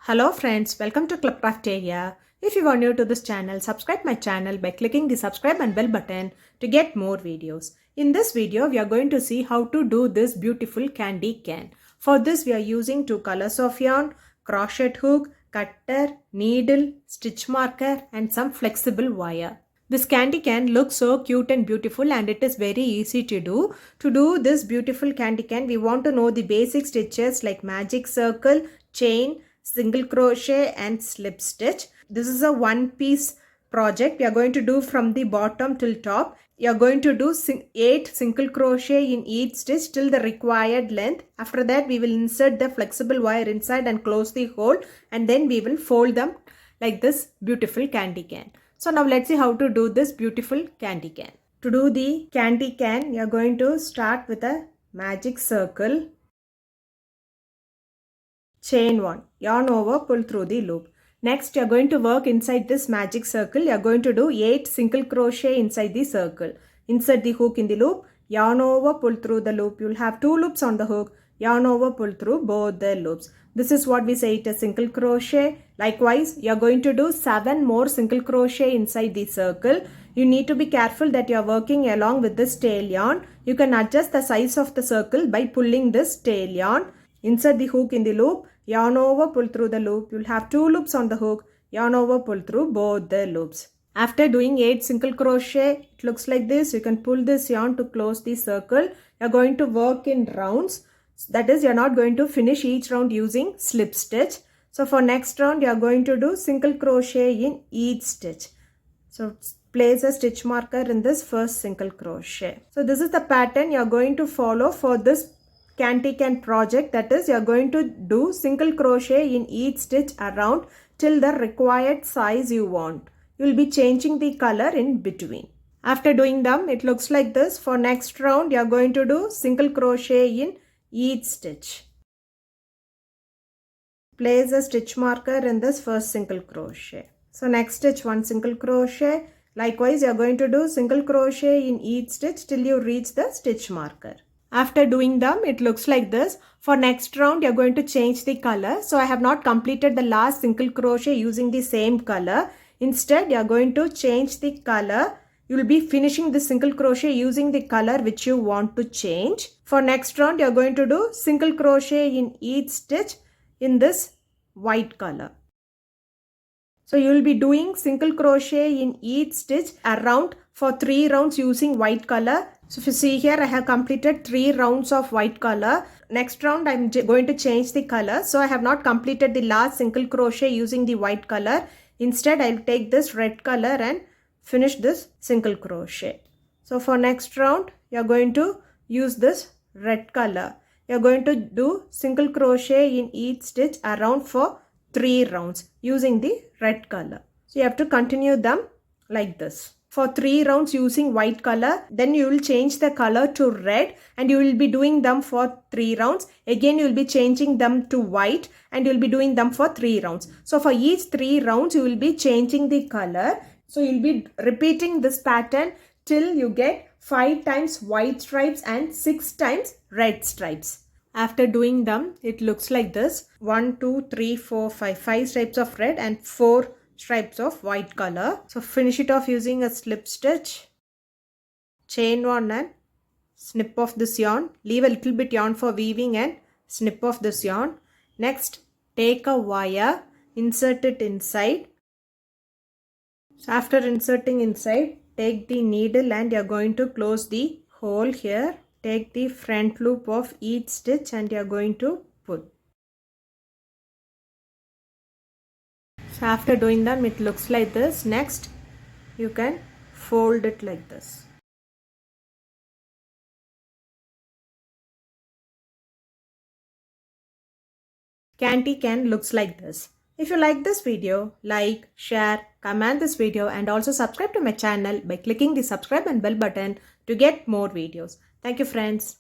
Hello friends, welcome to Crafteria. If you are new to this channel, subscribe my channel by clicking the subscribe and bell button to get more videos. In this video, we are going to see how to do this beautiful candy can. For this, we are using two colors of yarn, crochet hook, cutter, needle, stitch marker and some flexible wire. This candy can looks so cute and beautiful and it is very easy to do. To do this beautiful candy can, we want to know the basic stitches like magic circle, chain, single crochet and slip stitch. This is a one piece project. We are going to do from the bottom till top. You are going to do 8 single crochet in each stitch till the required length. After that we will insert the flexible wire inside and close the hole, and then we will fold them like this beautiful candy can. So now let's see how to do this beautiful candy can. To do the candy can, you are going to start with a magic circle. Chain 1, yarn over, pull through the loop. Next, you are going to work inside this magic circle. You are going to do 8 single crochet inside the circle. Insert the hook in the loop, yarn over, pull through the loop. You will have 2 loops on the hook, yarn over, pull through both the loops. This is what we say it is single crochet. Likewise, you are going to do 7 more single crochet inside the circle. You need to be careful that you are working along with this tail yarn. You can adjust the size of the circle by pulling this tail yarn. Insert the hook in the loop, yarn over, pull through the loop. You will have 2 loops on the hook, yarn over, pull through both the loops. After doing 8 single crochet, it looks like this. You can pull this yarn to close the circle. You are going to work in rounds. That is, you are not going to finish each round using slip stitch. So for next round, you are going to do single crochet in each stitch. So place a stitch marker in this first single crochet. So this is the pattern you are going to follow for this candy can project. That is, you are going to do single crochet in each stitch around till the required size you want. You will be changing the color in between. After doing them, it looks like this. For next round, you are going to do single crochet in each stitch. Place a stitch marker in this first single crochet. So next stitch 1 single crochet. Likewise, you are going to do single crochet in each stitch till you reach the stitch marker. After doing them, it looks like this. For next round, you are going to change the color. So I have not completed the last single crochet using the same color. Instead, you are going to change the color. You will be finishing the single crochet using the color which you want to change. For next round, you are going to do single crochet in each stitch in this white color. So you will be doing single crochet in each stitch around for 3 rounds using white color. So if you see here, I have completed 3 rounds of white color. Next round, I am going to change the color. So I have not completed the last single crochet using the white color. Instead, I will take this red color and finish this single crochet. So for next round, you are going to use this red color. You are going to do single crochet in each stitch around for 3 rounds using the red color. So you have to continue them like this. For 3 rounds using white color, then you will change the color to red and you will be doing them for 3 rounds. Again, you will be changing them to white and you will be doing them for 3 rounds. So for each 3 rounds, you will be changing the color. So you will be repeating this pattern till you get 5 times white stripes and 6 times red stripes. After doing them, it looks like this. 1, 2, 3, 4, 5. 5 stripes of red and 4 stripes of white color. So finish it off using a slip stitch. Chain 1 and snip off this yarn. Leave a little bit yarn for weaving and snip off this yarn. Next, take a wire, insert it inside. So after inserting inside, take the needle and you are going to close the hole here. Take the front loop of each stitch and you are going to pull. So after doing them, it looks like this. Next, you can fold it like this. Candy can looks like this. If you like this video, like, share, comment this video and also subscribe to my channel by clicking the subscribe and bell button to get more videos. Thank you friends.